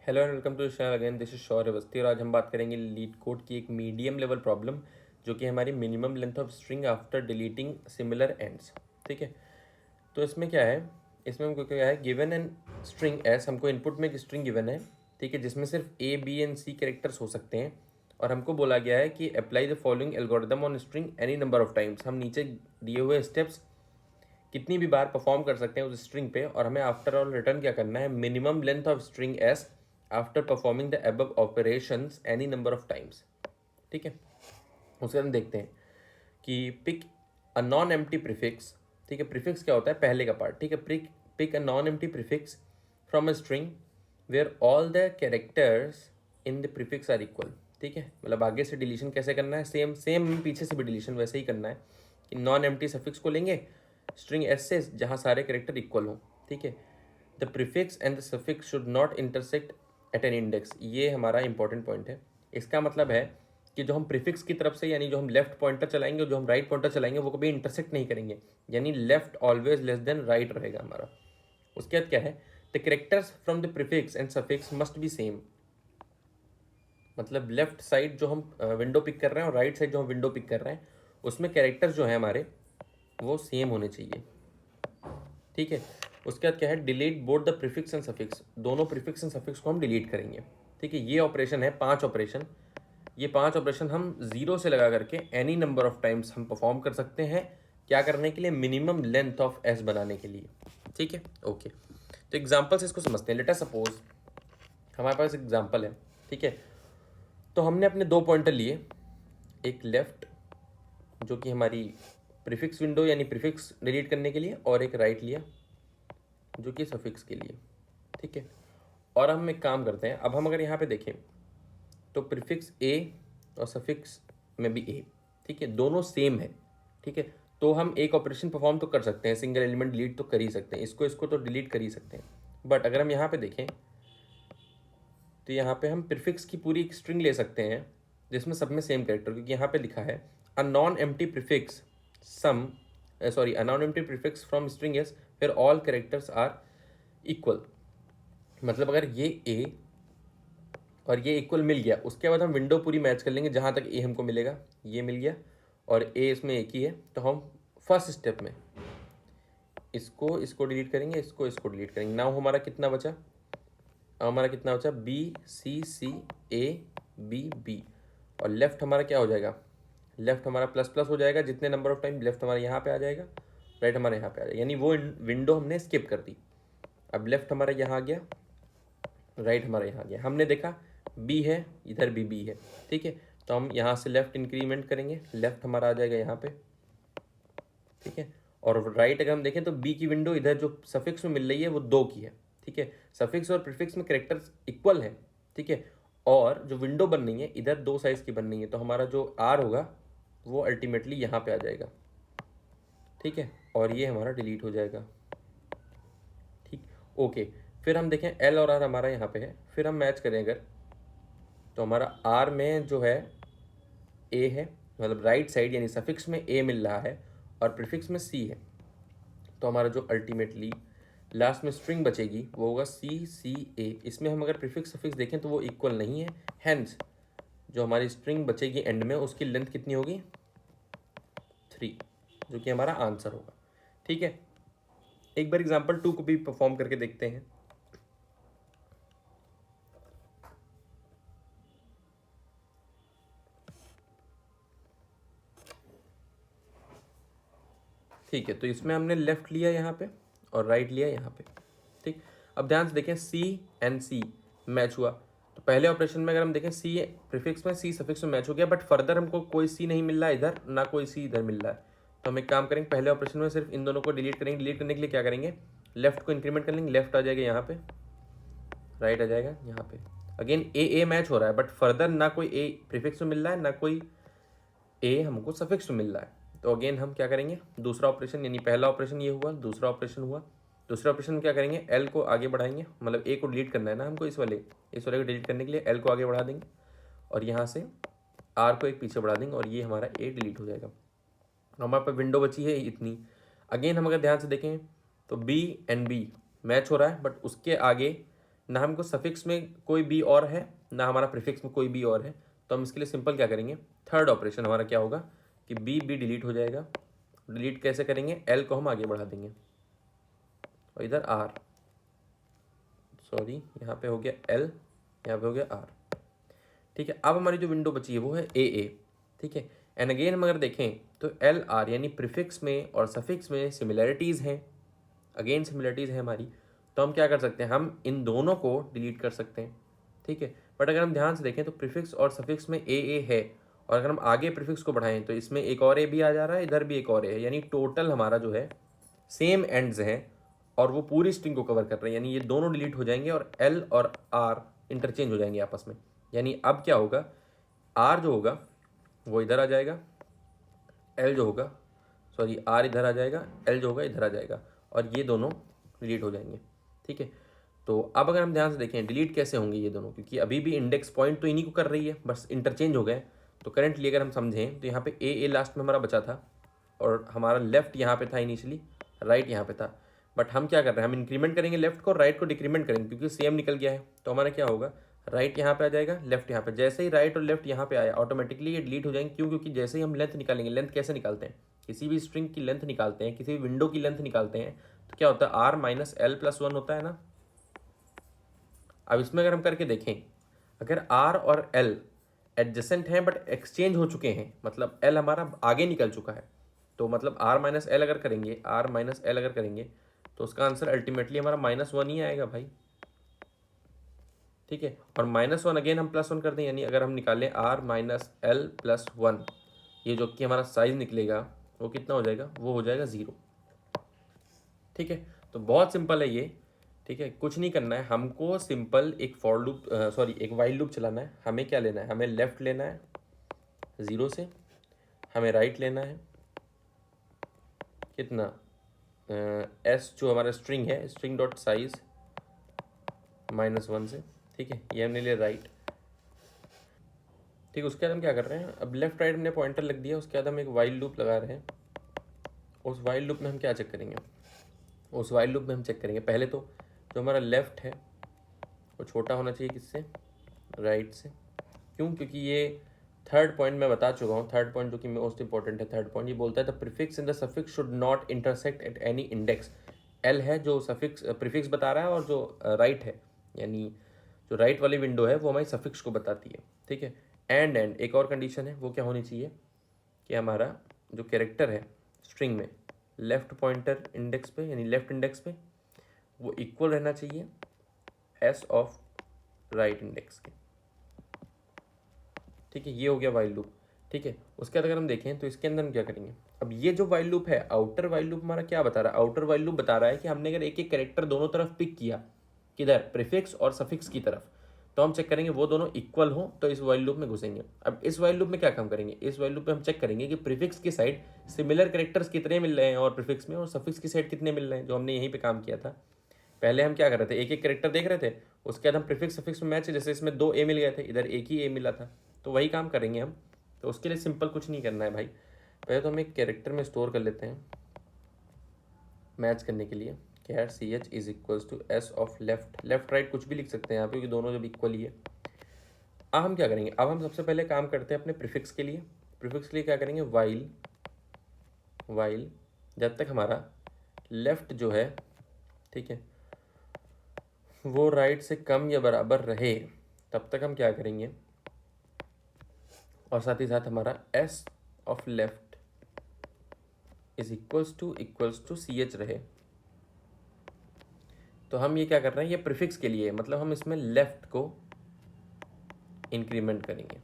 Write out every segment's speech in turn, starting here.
Hello and welcome to channel again. This is Shaurya Awasthi और आज हम बात करेंगे लीड कोड की एक मीडियम लेवल प्रॉब्लम जो कि हमारी minimum length of string after deleting similar ends. ठीक है, तो इसमें क्या है, इसमें हमको क्या है, गिवन एन स्ट्रिंग एस, हमको इनपुट में एक स्ट्रिंग गिवन है। ठीक है, जिसमें सिर्फ A B and C characters हो सकते हैं और हमको बोला गया है कि apply the following algorithm on string any number of times. हम नीचे दिए हुए स्टेप्स कितनी भी बार परफॉर्म कर सकते हैं उस स्ट्रिंग पे और हमें आफ्टर ऑल रिटर्न क्या करना है, minimum length of string S after performing the above operations any number of times. ठीक है, उसके हम देखते हैं कि pick a non empty prefix. ठीक है, प्रीफिक्स क्या होता है, पहले का पार्ट। ठीक है, pick a non empty prefix from a string where all the characters in the prefix are equal. ठीक है, मतलब आगे से डिलीशन कैसे करना है, सेम सेम पीछे से भी डिलीशन वैसे ही करना है कि नॉन एम्प्टी सफिक्स को लेंगे स्ट्रिंग एस से जहाँ सारे कैरेक्टर इक्वल हों। ठीक है, the prefix and the suffix should not intersect at an index. ये हमारा इंपॉर्टेंट पॉइंट है। इसका मतलब है कि जो हम प्रीफिक्स की तरफ से यानी जो हम लेफ्ट पॉइंटर चलाएंगे और जो हम राइट पॉइंटर चलाएंगे वो कभी इंटरसेक्ट नहीं करेंगे, यानी left always less than right रहेगा हमारा। उसके बाद क्या है, the characters from the prefix and suffix must be same. मतलब लेफ्ट साइड जो हम विंडो पिक कर रहे हैं और राइट साइड जो हम विंडो पिक कर रहे हैं उसमें कैरेक्टर्स जो हैं हमारे वो सेम होने चाहिए। ठीक है, उसके बाद क्या है, delete both the prefix and suffix. दोनों प्रीफिक्स एंड सफिक्स को हम डिलीट करेंगे। ठीक है, ये ऑपरेशन है 5 ऑपरेशन। ये 5 ऑपरेशन हम जीरो से लगा करके एनी नंबर ऑफ टाइम्स हम परफॉर्म कर सकते हैं। क्या करने के लिए, मिनिमम लेंथ ऑफ एस बनाने के लिए। ठीक है, ओके, तो एग्जाम्पल से इसको समझते हैं। लेट अस सपोज हमारे पास एग्जाम्पल है। ठीक है, तो हमने अपने 2 पॉइंटर लिए, एक लेफ्ट जो कि हमारी प्रीफिक्स विंडो यानी प्रीफिक्स डिलीट करने के लिए, और एक राइट लिया जो कि सफिक्स के लिए। ठीक है, और हम एक काम करते हैं, अब हम अगर यहाँ पे देखें तो प्रीफिक्स ए और सफिक्स में भी ए। ठीक है, दोनों सेम है। ठीक है, तो हम एक ऑपरेशन परफॉर्म तो कर सकते हैं, सिंगल एलिमेंट डिलीट तो कर ही सकते हैं, इसको इसको तो डिलीट कर ही सकते हैं। बट अगर हम यहाँ पे देखें तो यहाँ पे हम प्रीफिक्स की पूरी एक स्ट्रिंग ले सकते हैं जिसमें सब में सेम कैरेक्टर, क्योंकि यहाँ पे लिखा है a non empty prefix sum sorry a non empty prefix from string S फिर ऑल कैरेक्टर्स आर इक्वल। मतलब अगर ये ए और ये इक्वल मिल गया, उसके बाद हम विंडो पूरी मैच कर लेंगे, जहाँ तक ए हमको मिलेगा ये मिल गया और ए इसमें एक ही है, तो हम फर्स्ट स्टेप में इसको इसको डिलीट करेंगे, इसको इसको डिलीट करेंगे। नाउ हमारा कितना बचा, हमारा कितना बचा, B C C A B B, और लेफ्ट हमारा क्या हो जाएगा, लेफ्ट हमारा प्लस प्लस हो जाएगा, जितने नंबर ऑफ टाइम लेफ्ट हमारे यहाँ पे आ जाएगा, राइट हमारे यहाँ पे आ जाएगा, यानी वो विंडो हमने स्किप कर दी। अब लेफ्ट हमारा यहाँ आ गया, राइट हमारा यहाँ आ गया, हमने देखा बी है इधर भी बी है। ठीक है, तो हम यहाँ से लेफ्ट इंक्रीमेंट करेंगे, लेफ्ट हमारा आ जाएगा यहाँ पे। ठीक है, और राइट अगर हम देखें तो बी की विंडो इधर जो सफिक्स में मिल रही है वो 2 की है। ठीक है, सफिक्स और प्रीफिक्स में कैरेक्टर्स इक्वल है। ठीक है, और जो विंडो बन रही है इधर 2 साइज की बन रही है, तो हमारा जो आर होगा वो अल्टीमेटली यहाँ पे आ जाएगा। ठीक है, और ये हमारा डिलीट हो जाएगा। ठीक, ओके, फिर हम देखें एल और आर हमारा यहाँ पे है, फिर हम मैच करें अगर, तो हमारा आर में जो है ए है, मतलब राइट साइड यानी सफिक्स में ए मिल रहा है और प्रीफिक्स में सी है, तो हमारा जो अल्टीमेटली लास्ट में स्ट्रिंग बचेगी वो होगा सी सी ए। इसमें हम अगर प्रीफिक्स सफिक्स देखें तो वो इक्वल नहीं है, हैंस जो हमारी स्ट्रिंग बचेगी एंड में उसकी लेंथ कितनी होगी, 3, जो कि हमारा आंसर होगा। ठीक है, एक बार एग्जाम्पल 2 को भी परफॉर्म करके देखते हैं। ठीक है, तो इसमें हमने लेफ्ट लिया यहाँ पे और राइट लिया यहाँ पे। ठीक, अब ध्यान से देखें सी एंड सी मैच हुआ, तो पहले ऑपरेशन में अगर हम देखें सी प्रीफिक्स में सी सफिक्स में मैच हो गया, बट फर्दर हमको कोई सी नहीं मिल रहा है इधर, ना कोई सी इधर मिल रहा है। तो हम एक काम करेंगे, पहले ऑपरेशन में सिर्फ इन दोनों को डिलीट करेंगे। डिलीट करने के लिए क्या करेंगे, लेफ्ट को इंक्रीमेंट कर लेंगे, लेफ्ट आ जाएगा यहाँ पे, राइट आ जाएगा यहाँ पे। अगेन ए मैच हो रहा है, बट फर्दर ना कोई ए प्रीफिक्स में मिल रहा है ना कोई ए हमको सफिक्स में मिल रहा है। तो अगेन हम क्या करेंगे, दूसरा ऑपरेशन, यानी पहला ऑपरेशन ये हुआ, दूसरा ऑपरेशन हुआ, दूसरा ऑपरेशन में क्या करेंगे, एल को आगे बढ़ाएंगे, मतलब ए को डिलीट करना है ना हमको, इस वाले को डिलीट करने के लिए एल को आगे बढ़ा देंगे और यहाँ से आर को एक पीछे बढ़ा देंगे और ये हमारा ए डिलीट हो जाएगा। हमारे पास विंडो बची है इतनी। अगेन हम अगर ध्यान से देखें तो बी एंड बी मैच हो रहा है, बट उसके आगे ना हमको सफिक्स में कोई बी और है, ना हमारा प्रीफिक्स में कोई बी और है, तो हम इसके लिए सिंपल क्या करेंगे, थर्ड ऑपरेशन हमारा क्या होगा कि बी बी डिलीट हो जाएगा। डिलीट कैसे करेंगे, एल को हम आगे बढ़ा देंगे और इधर आर, सॉरी यहाँ पे हो गया एल, यहाँ पे हो गया आर। ठीक है, अब हमारी जो विंडो बची है वो है ए ए। ठीक है, एंड अगेन हम अगर देखें तो एल आर यानी प्रीफिक्स में और सफिक्स में सिमिलैरिटीज़ हैं, अगेन सिमिलरिटीज़ है हमारी, तो हम क्या कर सकते हैं, हम इन दोनों को डिलीट कर सकते हैं। ठीक है, बट अगर हम ध्यान से देखें तो प्रीफिक्स और सफिक्स में ए है, और अगर हम आगे प्रीफिक्स को बढ़ाएं तो इसमें एक और ए भी आ जा रहा है, इधर भी एक और ए है, यानी टोटल हमारा जो है सेम एंड्स हैं और वो पूरी स्ट्रिंग को कवर कर रहे हैं, यानी ये दोनों डिलीट हो जाएंगे और एल और आर इंटरचेंज हो जाएंगे आपस में। यानी अब क्या होगा, आर जो होगा वो इधर आ जाएगा, एल जो होगा, सॉरी आर इधर आ जाएगा, एल जो होगा इधर आ जाएगा, और ये दोनों डिलीट हो जाएंगे। ठीक है, तो अब अगर हम ध्यान से देखें डिलीट कैसे होंगे ये दोनों, क्योंकि अभी भी इंडेक्स पॉइंट तो इन्हीं को कर रही है, बस इंटरचेंज हो गए। तो करंटली अगर हम समझें तो यहाँ पे ए लास्ट में हमारा बचा था और हमारा लेफ्ट यहाँ पे था इनिशियली, राइट यहाँ पे था, बट हम क्या कर रहे हैं, हम इंक्रीमेंट करेंगे लेफ्ट को, राइट को डिक्रीमेंट करेंगे क्योंकि सेम निकल गया है। तो हमारा क्या होगा, राइट यहाँ पे आ जाएगा, लेफ्ट यहाँ पे। जैसे ही राइट और लेफ्ट यहाँ पे आया ऑटोमेटिकली ये डिलीट हो जाएंगे। क्यों, क्योंकि जैसे ही हम लेंथ निकालेंगे, लेंथ कैसे निकालते हैं, किसी भी स्ट्रिंग की लेंथ निकालते हैं, किसी भी विंडो की लेंथ निकालते हैं, तो क्या होता है, R minus L plus one होता है ना। अब इसमें अगर हम करके देखें, अगर आर और एल एडजेसेंट हैं बट एक्सचेंज हो चुके हैं, मतलब एल हमारा आगे निकल चुका है, तो मतलब आर माइनस एल अगर करेंगे, आर माइनस एल अगर करेंगे तो उसका आंसर अल्टीमेटली हमारा माइनस वन ही आएगा भाई। ठीक है, और माइनस वन अगेन हम प्लस वन कर दें, यानी अगर हम निकालें R minus L plus one, ये जो कि हमारा साइज निकलेगा वो कितना हो जाएगा, वो हो जाएगा 0। ठीक है, तो बहुत सिंपल है ये। ठीक है, कुछ नहीं करना है हमको, सिंपल एक फॉर लूप, सॉरी एक वाइल लूप चलाना है। हमें क्या लेना है, हमें लेफ्ट लेना है 0 से, हमें राइट लेना है कितना, एस जो हमारा स्ट्रिंग है, स्ट्रिंग डॉट साइज -1 से। ठीक है, ये हमने लिया राइट। ठीक है, उसके बाद हम क्या कर रहे हैं, अब लेफ्ट राइट हमने पॉइंटर लग दिया, उसके बाद हम एक वाइल लूप लगा रहे हैं। उस वाइल लूप में हम क्या चेक करेंगे, उस वाइल लूप में हम चेक करेंगे पहले तो जो हमारा लेफ्ट है वो छोटा होना चाहिए किससे, राइट से। क्यों, क्योंकि ये थर्ड पॉइंट मैं बता चुका हूँ, थर्ड पॉइंट जो कि मोस्ट इंपॉर्टेंट है, थर्ड पॉइंट ये बोलता है the prefix in the suffix should not intersect at any index. L है जो सफिक्स प्रीफिक्स बता रहा है, और जो राइट है यानी जो राइट वाली विंडो है वो हमारी सफिक्स को बताती है। ठीक है, एंड एक और कंडीशन है, वो क्या होनी चाहिए कि हमारा जो कैरेक्टर है स्ट्रिंग में लेफ्ट पॉइंटर इंडेक्स पे यानी लेफ्ट इंडेक्स पे वो इक्वल रहना चाहिए एस ऑफ राइट इंडेक्स के। ठीक है, ये हो गया वाइल लूप। ठीक है, उसके बाद अगर हम देखें तो इसके अंदर हम क्या करेंगे, अब ये जो वाइल लूप है, आउटर वाइल लूप हमारा क्या बता रहा है, आउटर वाइल लूप बता रहा है कि हमने अगर एक एक कैरेक्टर दोनों तरफ पिक किया, किधर, प्रीफिक्स और सफिक्स की तरफ, तो हम चेक करेंगे वो दोनों इक्वल हो तो इस वाइल लूप में घुसेंगे। अब इस वाइल लूप में क्या काम करेंगे, इस वाइल लूप में हम चेक करेंगे कि प्रीफिक्स की साइड सिमिलर कैरेक्टर्स कितने मिल रहे हैं और प्रीफिक्स में, और सफिक्स की साइड कितने मिल रहे हैं, जो हमने यहीं पे काम किया था। पहले हम क्या कर रहे थे, एक एक कैरेक्टर देख रहे थे, उसके बाद हम प्रीफिक्स सफिक्स में मैच, जैसे इसमें 2 ए मिल गए थे, इधर एक ही ए मिला था, तो वही काम करेंगे हम। तो उसके लिए सिंपल कुछ नहीं करना है भाई, पहले तो हम एक कैरेक्टर में स्टोर कर लेते हैं मैच करने के लिए, कैर C H is equals to S of left, left right कुछ भी लिख सकते हैं यहाँ पे क्योंकि दोनों जब इक्वल ही है। अब हम क्या करेंगे, अब हम सबसे पहले काम करते हैं अपने प्रीफिक्स के लिए। प्रीफिक्स के लिए क्या करेंगे, वाइल वाइल जब तक हमारा लेफ्ट जो है, ठीक है, वो राइट से कम या बराबर रहे, तब तक हम क्या करेंगे, और साथ ही साथ हमारा S of left is equals to C H रहे। तो हम ये क्या कर रहे हैं, ये प्रीफिक्स के लिए, मतलब हम इसमें लेफ्ट को इंक्रीमेंट करेंगे।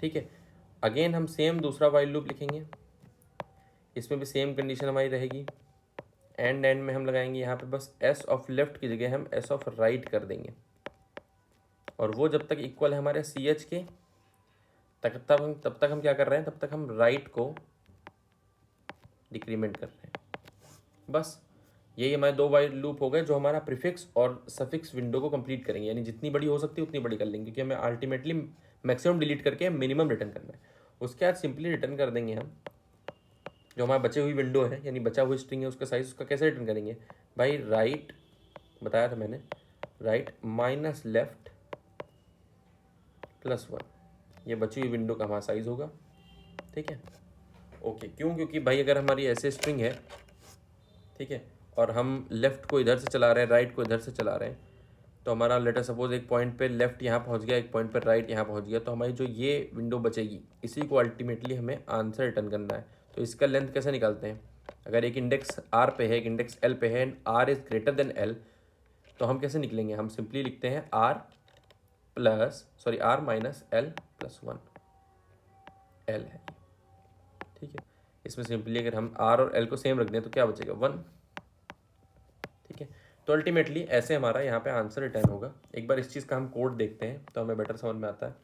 ठीक है, अगेन हम सेम दूसरा वाइल लूप लिखेंगे, इसमें भी सेम कंडीशन हमारी रहेगी, एंड में हम लगाएंगे यहाँ पे बस एस ऑफ लेफ्ट की जगह हम एस ऑफ राइट कर देंगे, और वो जब तक इक्वल है हमारे सी एच के तब तक हम क्या कर रहे हैं, तब तक हम राइट को डिक्रीमेंट कर रहे हैं। बस यही हमारे 2 वाइल लूप हो गए जो हमारा प्रीफिक्स और सफिक्स विंडो को कंप्लीट करेंगे, यानी जितनी बड़ी हो सकती है उतनी बड़ी कर लेंगे, क्योंकि हमें अल्टीमेटली मैक्सिमम डिलीट करके मिनिमम रिटर्न करना है। उसके बाद सिंपली रिटर्न कर देंगे हम जो हमारा बचे हुई विंडो है यानी बचा हुई स्ट्रिंग है उसका साइज, उसका कैसे रिटर्न करेंगे भाई, राइट बताया था मैंने, right minus left plus one, ये बची हुई विंडो का हमारा साइज होगा। ठीक है, ओके। क्यों? क्योंकि भाई अगर हमारी ऐसे स्ट्रिंग है, ठीक है, और हम लेफ्ट को इधर से चला रहे हैं, राइट को इधर से चला रहे हैं, तो हमारा लेटर सपोज एक पॉइंट पे लेफ्ट यहाँ पहुँच गया, एक पॉइंट पे राइट यहाँ पहुँच गया, तो हमारी जो ये विंडो बचेगी इसी को अल्टीमेटली हमें आंसर रिटर्न करना है। तो इसका लेंथ कैसे निकालते हैं? अगर एक इंडेक्स आर पे है, एक इंडेक्स एल पे है, and R is greater than L, तो हम कैसे निकलेंगे? हम सिंपली लिखते हैं R minus L plus one, L है, ठीक है। इसमें सिंपली अगर हम आर और एल को सेम रख दें तो क्या बचेगा? वन, ठीक है। तो अल्टीमेटली ऐसे हमारा यहाँ पे आंसर रिटर्न होगा। एक बार इस चीज़ का हम कोड देखते हैं तो हमें बेटर समझ में आता है।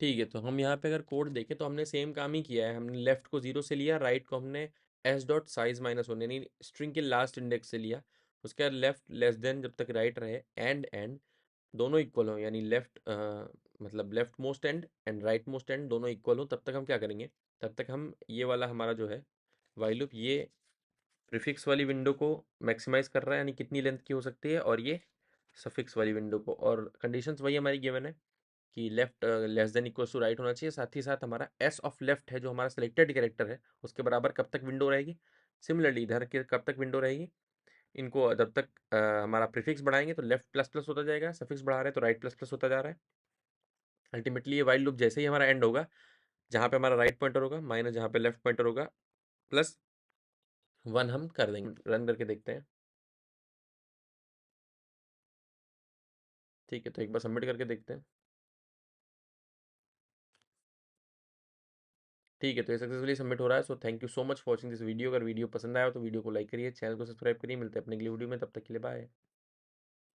ठीक है, तो हम यहाँ पे अगर कोड देखें तो हमने सेम काम ही किया है। हमने लेफ्ट को 0 से लिया, राइट को हमने S dot size minus one यानी स्ट्रिंग के लास्ट इंडेक्स से लिया। उसके बाद लेफ्ट लेस देन जब तक राइट रहे, एंड दोनों इक्वल हो, यानी लेफ्ट मतलब left most and right most and दोनों इक्वल हो, तब तक हम क्या करेंगे? तब तक हम ये वाला हमारा जो है व्हाइल लूप, ये प्रीफिक्स वाली विंडो को मैक्सिमाइज कर रहा है, यानी कितनी लेंथ की हो सकती है, और ये सफिक्स वाली विंडो को। और कंडीशंस वही हमारी गिवन है कि left less than equal to right होना चाहिए, साथ ही साथ हमारा एस ऑफ लेफ्ट है जो हमारा सिलेक्टेड कैरेक्टर है, उसके बराबर कब तक विंडो रहेगी। सिमिलरली इधर के कब तक विंडो रहेगी, इनको जब तक हमारा प्रीफिक्स बढ़ाएंगे तो लेफ्ट प्लस प्लस होता जाएगा, सफिक्स बढ़ा रहे हैं तो राइट प्लस प्लस होता जा रहा है। अल्टीमेटली ये वाइल लूप जैसे ही हमारा एंड होगा, जहाँ पे हमारा राइट पॉइंटर होगा माइनस जहाँ पे लेफ्ट पॉइंटर होगा प्लस वन, हम कर देंगे। रन करके देखते हैं। ठीक है, तो एक बार सबमिट करके देखते हैं। ठीक है, तो ये सक्सेसफुली सबमिट हो रहा है। So thank you so much for watching this video. अगर वीडियो पसंद आया हो तो वीडियो को लाइक करिए, चैनल को सब्सक्राइब करिए। मिलते हैं अपने अगली वीडियो में, तब तक के लिए बाय।